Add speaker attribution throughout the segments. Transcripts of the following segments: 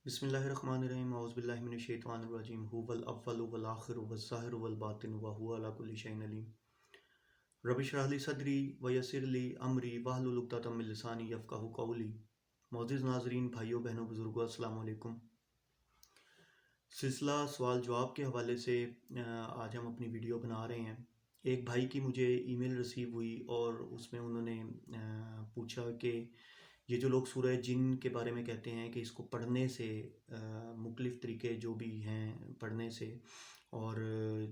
Speaker 1: بسم اللہ الرحمن الرحیم اعوذ باللہ من الشیطان الرجیم هو الاول والآخر والظاہر والباطن وهو علی کل شیء علیم رب اشرح لی صدری ویسر لی امری واحلل عقدۃ من لسانی یفقہوا قولی۔ معزز ناظرین، بھائیوں بہنوں بزرگوں، السلام علیکم۔ سلسلہ سوال جواب کے حوالے سے آج ہم اپنی ویڈیو بنا رہے ہیں۔ ایک بھائی کی مجھے ای میل ریسیو ہوئی اور اس میں انہوں نے پوچھا کہ یہ جو لوگ سورہ جن کے بارے میں کہتے ہیں کہ اس کو پڑھنے سے مختلف طریقے جو بھی ہیں پڑھنے سے اور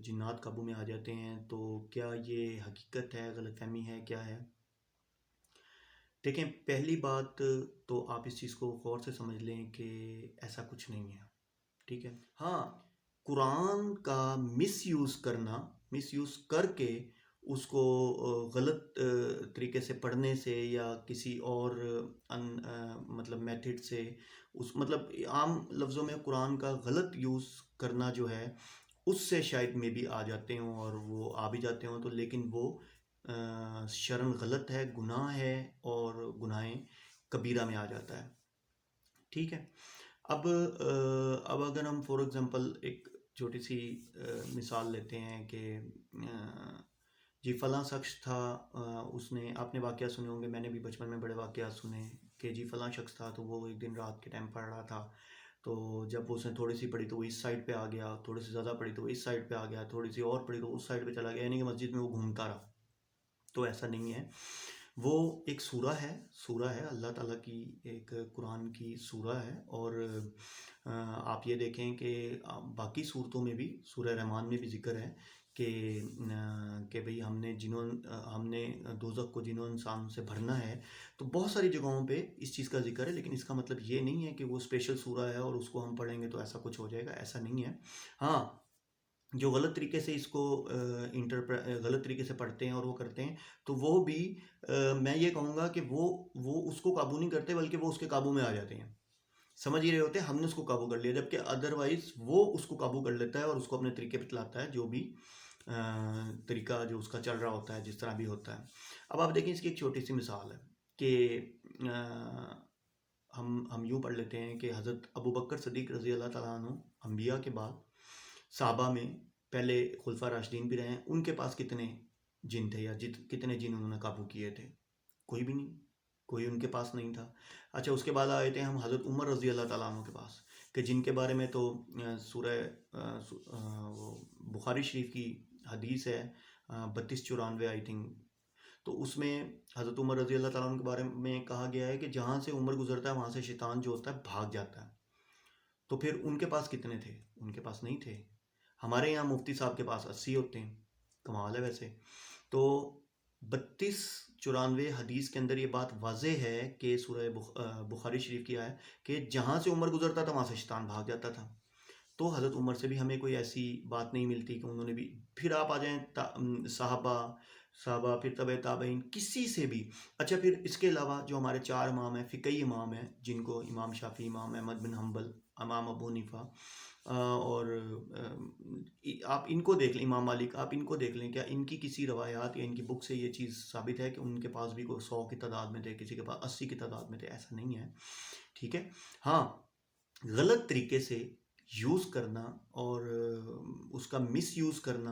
Speaker 1: جنات قابو میں آ جاتے ہیں، تو کیا یہ حقیقت ہے، غلط فہمی ہے، کیا ہے؟ دیکھیں، پہلی بات تو آپ اس چیز کو غور سے سمجھ لیں کہ ایسا کچھ نہیں ہے، ٹھیک ہے؟ ہاں، قرآن کا مس یوز کر کے اس کو غلط طریقے سے پڑھنے سے یا کسی اور مطلب میتھڈ سے مطلب عام لفظوں میں قرآن کا غلط یوز کرنا جو ہے اس سے شاید میں بھی آ جاتے ہوں، اور وہ آ بھی جاتے ہوں تو، لیکن وہ شرعاً غلط ہے، گناہ ہے، اور گناہ کبیرہ میں آ جاتا ہے، ٹھیک ہے؟ اب اگر ہم فور ایگزامپل ایک چھوٹی سی مثال لیتے ہیں کہ جی فلاں شخص تھا، اس نے، آپ نے واقعہ سنے ہوں گے، میں نے بھی بچپن میں بڑے واقعات سنے کہ جی فلاں شخص تھا تو وہ ایک دن رات کے ٹائم پڑھ رہا تھا، تو جب اس نے تھوڑی سی پڑھی تو وہ اس سائڈ پہ آ گیا، تھوڑی سی زیادہ پڑھی تو وہ اس سائڈ پہ آ گیا، تھوڑی سی اور پڑھی تو اس سائڈ پہ چلا گیا، یعنی کہ مسجد میں وہ گھومتا رہا۔ تو ایسا نہیں ہے، وہ ایک سورہ ہے اللہ تعالیٰ کی، ایک قرآن کی سورہ ہے، اور آپ یہ دیکھیں کہ باقی صورتوں میں بھی، سورہ رحمان میں بھی ذکر ہے کہ بھئی ہم نے دوزخ کو جنوں انسان سے بھرنا ہے، تو بہت ساری جگہوں پہ اس چیز کا ذکر ہے، لیکن اس کا مطلب یہ نہیں ہے کہ وہ اسپیشل سورہ ہے اور اس کو ہم پڑھیں گے تو ایسا کچھ ہو جائے گا، ایسا نہیں ہے۔ ہاں، جو غلط طریقے سے اس کو غلط طریقے سے پڑھتے ہیں اور وہ کرتے ہیں، تو وہ بھی میں یہ کہوں گا کہ وہ اس کو قابو نہیں کرتے، بلکہ وہ اس کے قابو میں آ جاتے ہیں، سمجھ ہی رہے ہوتے ہیں، ہم نے اس کو قابو کر لیا، جبکہ ادروائز وہ اس کو قابو کر لیتا ہے اور اس کو اپنے طریقے پہ چلاتا ہے، جو بھی طریقہ جو اس کا چل رہا ہوتا ہے، جس طرح بھی ہوتا ہے۔ اب آپ دیکھیں، اس کی ایک چھوٹی سی مثال ہے کہ ہم یوں پڑھ لیتے ہیں کہ حضرت ابوبکر صدیق رضی اللہ تعالیٰ عنہ انبیاء کے بعد صحابہ میں پہلے خلفاء راشدین بھی رہے ہیں، ان کے پاس کتنے جن تھے، یا کتنے جن انہوں نے قابو کیے تھے؟ کوئی بھی نہیں، کوئی ان کے پاس نہیں تھا۔ اچھا، اس کے بعد آئے تھے ہم حضرت عمر رضی اللہ تعالیٰ عنہ کے پاس، کہ جن کے بارے میں تو سورہ بخاری شریف کی حدیث ہے 3294 آئی تھنک، تو اس میں حضرت عمر رضی اللہ تعالیٰ عنہ کے بارے میں کہا گیا ہے کہ جہاں سے عمر گزرتا ہے وہاں سے شیطان جو ہوتا ہے بھاگ جاتا ہے۔ تو پھر ان کے پاس کتنے تھے؟ ان کے پاس نہیں تھے۔ ہمارے یہاں مفتی صاحب کے پاس 80 ہوتے ہیں، کمال ہے ویسے۔ تو 3294 حدیث کے اندر یہ بات واضح ہے کہ سورہ بخاری شریف کی ہے کہ جہاں سے عمر گزرتا تھا وہاں سے شیطان بھاگ جاتا تھا۔ تو حضرت عمر سے بھی ہمیں کوئی ایسی بات نہیں ملتی کہ انہوں نے بھی، پھر آپ آ جائیں صحابہ پھر تبع تابعین، کسی سے بھی۔ اچھا، پھر اس کے علاوہ جو ہمارے 4 امام ہیں، فقہی امام ہیں، جن کو امام شافعی، امام احمد بن حنبل، امام ابو حنیفہ، اور آپ ان کو دیکھ لیں، امام مالک، آپ ان کو دیکھ لیں، کیا ان کی کسی روایات یا ان کی بک سے یہ چیز ثابت ہے کہ ان کے پاس بھی کوئی 100 کی تعداد میں تھے، کسی کے پاس 80 کی تعداد میں تھے؟ ایسا نہیں ہے، ٹھیک ہے؟ ہاں، غلط طریقے سے یوز کرنا اور اس کا مس یوز کرنا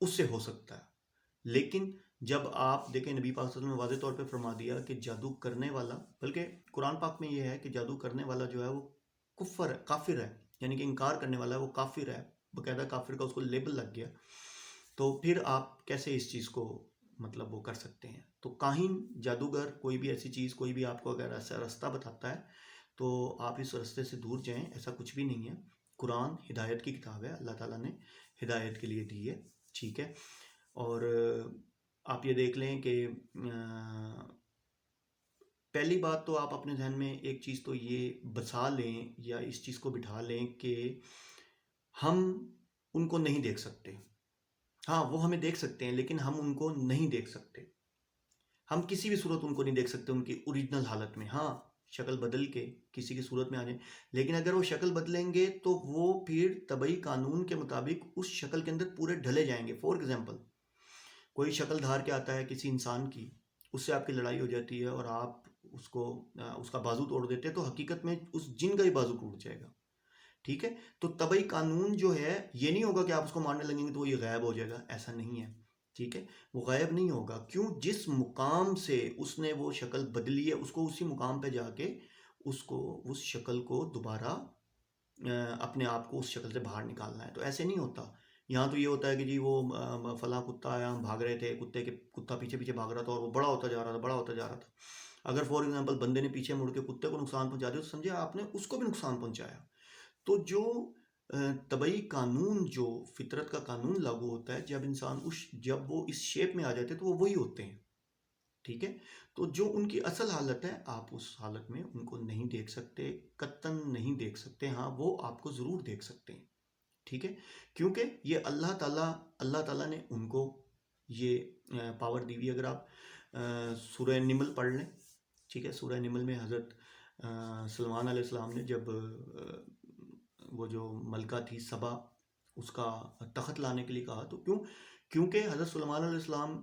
Speaker 1: اس سے ہو سکتا ہے، لیکن جب آپ دیکھیں، نبی پاک صلی اللہ علیہ وسلم نے واضح طور پہ فرما دیا کہ جادو کرنے والا، بلکہ قرآن پاک میں یہ ہے کہ جادو کرنے والا جو ہے وہ کافر ہے، یعنی کہ انکار کرنے والا ہے وہ کافر ہے، باقاعدہ کافر کا اس کو لیبل لگ گیا، تو پھر آپ کیسے اس چیز کو مطلب وہ کر سکتے ہیں؟ تو کاہن، جادوگر، کوئی بھی ایسی چیز، کوئی بھی آپ کو اگر ایسا رستہ بتاتا ہے تو آپ اس رستے سے دور جائیں، ایسا کچھ بھی نہیں ہے۔ قرآن ہدایت کی کتاب ہے، اللہ تعالیٰ نے ہدایت کے لیے دی ہے، ٹھیک ہے؟ اور آپ یہ دیکھ لیں کہ پہلی بات تو آپ اپنے ذہن میں ایک چیز تو یہ بسا لیں یا اس چیز کو بٹھا لیں کہ ہم ان کو نہیں دیکھ سکتے۔ ہاں، وہ ہمیں دیکھ سکتے ہیں، لیکن ہم ان کو نہیں دیکھ سکتے، ہم کسی بھی صورت ان کو نہیں دیکھ سکتے ان کی اوریجنل حالت میں۔ ہاں، شکل بدل کے کسی کی صورت میں آ جائیں، لیکن اگر وہ شکل بدلیں گے تو وہ پھر طبعی قانون کے مطابق اس شکل کے اندر پورے ڈھلے جائیں گے۔ فور ایگزامپل، کوئی شکل دھار کے آتا ہے کسی انسان کی، اس سے آپ کی لڑائی ہو جاتی ہے اور آپ اس کو اس کا بازو توڑ دیتے تو حقیقت میں اس جن کا ہی بازو ٹوٹ جائے گا. ٹھیک ہے. تو طبعی قانون جو ہے یہ نہیں ہوگا کہ آپ اس کو مارنے لگیں گے تو وہ یہ غائب ہو جائے گا، ایسا نہیں ہے. ٹھیک ہے. وہ غائب نہیں ہوگا. کیوں؟ جس مقام سے اس نے وہ شکل بدلی ہے اس کو اسی مقام پہ جا کے اس شکل کو دوبارہ اپنے آپ کو اس شکل سے باہر نکالنا ہے. تو ایسے نہیں ہوتا. یہاں تو یہ ہوتا ہے کہ جی وہ فلاں کتا آیا، ہم بھاگ رہے تھے، کتا پیچھے پیچھے بھاگ رہا تھا اور وہ بڑا ہوتا جا رہا تھا، بڑا ہوتا جا رہا تھا. اگر فار ایگزامپل بندے نے پیچھے مڑ کے کتے کو نقصان پہنچا دیا تو سمجھے آپ نے اس کو بھی نقصان پہنچایا. تو جو طبعی قانون، جو فطرت کا قانون لاگو ہوتا ہے جب وہ اس شیپ میں آ جاتے ہیں تو وہ وہی ہوتے ہیں. ٹھیک ہے. تو جو ان کی اصل حالت ہے آپ اس حالت میں ان کو نہیں دیکھ سکتے، قطعاً نہیں دیکھ سکتے. ہاں وہ آپ کو ضرور دیکھ سکتے ہیں. ٹھیک ہے. کیونکہ یہ اللہ تعالیٰ نے ان کو یہ پاور دی ہوئی. اگر آپ سورہ نمل پڑھ لیں، ٹھیک ہے، سورہ نمل میں حضرت سلمان علیہ السلام نے جب وہ جو ملکہ تھی سبا، اس کا تخت لانے کے لیے کہا تو کیونکہ حضرت سلمان علیہ السلام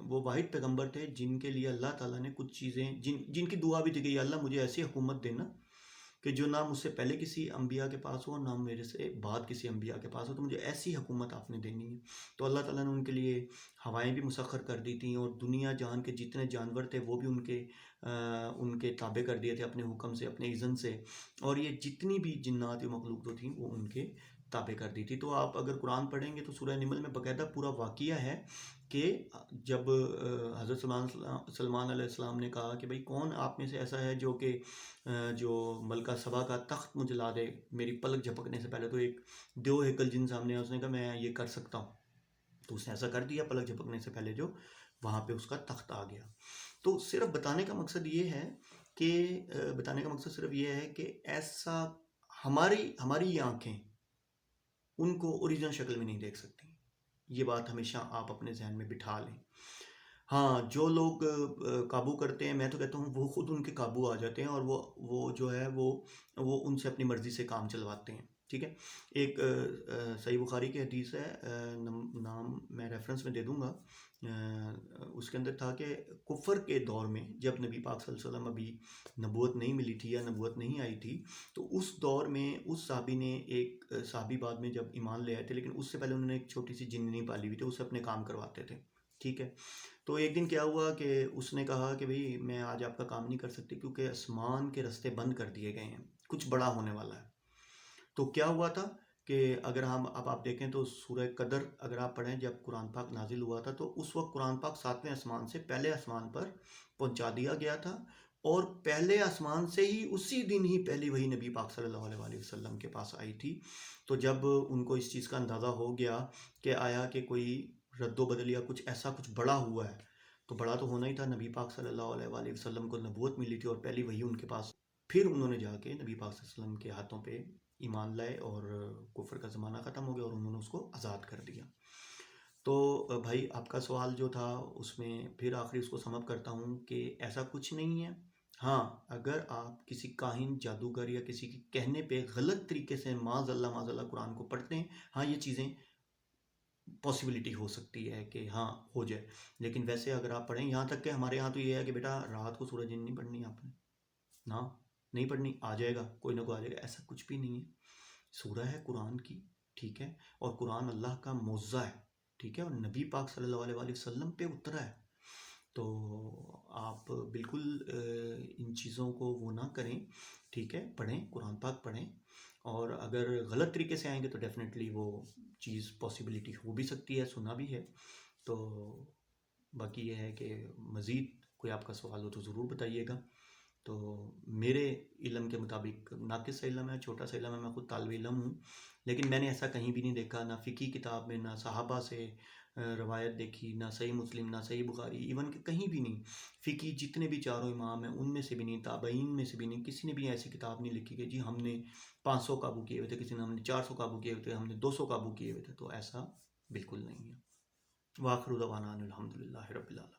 Speaker 1: وہ واحد پیغمبر تھے جن کے لیے اللہ تعالیٰ نے کچھ چیزیں جن کی دعا بھی دی گئی، اللہ مجھے ایسی حکومت دینا کہ جو نہ مجھ سے پہلے کسی انبیاء کے پاس ہو، نہ میرے سے بعد کسی انبیاء کے پاس ہو، تو مجھے ایسی حکومت آپ نے دینی ہے. تو اللہ تعالیٰ نے ان کے لیے ہوائیں بھی مسخر کر دی تھیں اور دنیا جہان کے جتنے جانور تھے وہ بھی ان کے تابع کر دیے تھے اپنے حکم سے، اپنے اذن سے. اور یہ جتنی بھی جنات و مخلوق جو تھیں وہ ان کے تابع کر دی تھی. تو آپ اگر قرآن پڑھیں گے تو سورہ نمل میں باقاعدہ پورا واقعہ ہے کہ جب حضرت سلمان علیہ السلام نے کہا کہ بھئی کون آپ میں سے ایسا ہے جو ملکہ سبا کا تخت مجھے لا دے میری پلک جھپکنے سے پہلے. تو ایک دیو ہیکل جن سامنے اس نے کہا میں یہ کر سکتا ہوں. تو اس نے ایسا کر دیا، پلک جھپکنے سے پہلے جو وہاں پہ اس کا تخت آ گیا. تو صرف بتانے کا مقصد صرف یہ ہے کہ ایسا ہماری یہ آنکھیں ان کو اوریجنل شکل میں نہیں دیکھ سکتی. یہ بات ہمیشہ آپ اپنے ذہن میں بٹھا لیں. ہاں جو لوگ قابو کرتے ہیں، میں تو کہتا ہوں وہ خود ان کے قابو آ جاتے ہیں اور وہ جو ہے وہ ان سے اپنی مرضی سے کام چلواتے ہیں. ٹھیک ہے. ایک صحیح بخاری کی حدیث ہے، نام میں ریفرنس میں دے دوں گا. اس کے اندر تھا کہ کفر کے دور میں جب نبی پاک صلی اللہ علیہ وسلم ابھی نبوت نہیں ملی تھی یا نبوت نہیں آئی تھی، تو اس دور میں اس صحابی بعد میں جب ایمان لے آئے تھے، لیکن اس سے پہلے انہوں نے ایک چھوٹی سی جننی پالی ہوئی تھی، اس سے اپنے کام کرواتے تھے. ٹھیک ہے. تو ایک دن کیا ہوا کہ اس نے کہا کہ بھئی میں آج آپ کا کام نہیں کر سکتی کیونکہ آسمان کے رستے بند کر دیے گئے ہیں، کچھ بڑا ہونے والا ہے. تو کیا ہوا تھا کہ اگر آپ دیکھیں تو سورہ قدر اگر آپ پڑھیں جب قرآن پاک نازل ہوا تھا تو اس وقت قرآن پاک 7ویں آسمان سے پہلے آسمان پر پہنچا دیا گیا تھا، اور پہلے آسمان سے ہی اسی دن ہی پہلی وہی نبی پاک صلی اللہ علیہ وسلم کے پاس آئی تھی. تو جب ان کو اس چیز کا اندازہ ہو گیا کہ آیا کہ کوئی رد و بدل یا کچھ بڑا ہوا ہے، تو بڑا تو ہونا ہی تھا. نبی پاک صلی اللہ علیہ وسلم کو نبوت ملی تھی اور پہلی وہی ان کے پاس. پھر انہوں نے جا کے نبی پاک صلی اللہ علیہ وسلم کے ہاتھوں پہ ایمان لائے اور کفر کا زمانہ ختم ہو گیا اور انہوں نے اس کو آزاد کر دیا. تو بھائی آپ کا سوال جو تھا اس میں پھر آخری اس کو سم اپ کرتا ہوں کہ ایسا کچھ نہیں ہے. ہاں اگر آپ کسی کاہن، جادوگر یا کسی کے کہنے پہ غلط طریقے سے معاذ اللہ قرآن کو پڑھتے ہیں، ہاں یہ چیزیں پاسبلٹی ہو سکتی ہے کہ ہاں ہو جائے. لیکن ویسے اگر آپ پڑھیں، یہاں تک کہ ہمارے یہاں تو یہ ہے کہ بیٹا رات کو سورہ جن نہیں پڑھنی آپ نے، نہ نہیں پڑھنی، آ جائے گا کوئی نہ کوئی آ جائے گا، ایسا کچھ بھی نہیں ہے. سورہ ہے قرآن کی، ٹھیک ہے، اور قرآن اللہ کا معجزہ ہے، ٹھیک ہے، اور نبی پاک صلی اللہ علیہ وسلم پہ اترا ہے. تو آپ بالکل ان چیزوں کو وہ نہ کریں. ٹھیک ہے. پڑھیں، قرآن پاک پڑھیں، اور اگر غلط طریقے سے آئیں گے تو ڈیفینیٹلی وہ چیز پاسبلٹی ہو بھی سکتی ہے، سنا بھی ہے. تو باقی یہ ہے کہ مزید کوئی آپ کا سوال ہو تو ضرور بتائیے گا. تو میرے علم کے مطابق ناقص علم ہے، چھوٹا سا علم ہے، میں خود طالب علم ہوں، لیکن میں نے ایسا کہیں بھی نہیں دیکھا، نہ فقہی کتاب میں، نہ صحابہ سے روایت دیکھی، نہ صحیح مسلم، نہ صحیح بخاری، ایون کہ کہیں بھی نہیں. فقہی جتنے بھی چاروں امام ہیں ان میں سے بھی نہیں، تابعین میں سے بھی نہیں، کسی نے بھی ایسی کتاب نہیں لکھی کہ جی ہم نے 500 قابو کیے ہوئے تھے، کسی نے ہم نے 400 قابو کیے ہوئے تھے، ہم نے 200 قابو کیے ہوئے تھے. تو ایسا بالکل نہیں ہے. وآخر دعوانا ان الحمد للہ رب العالمین.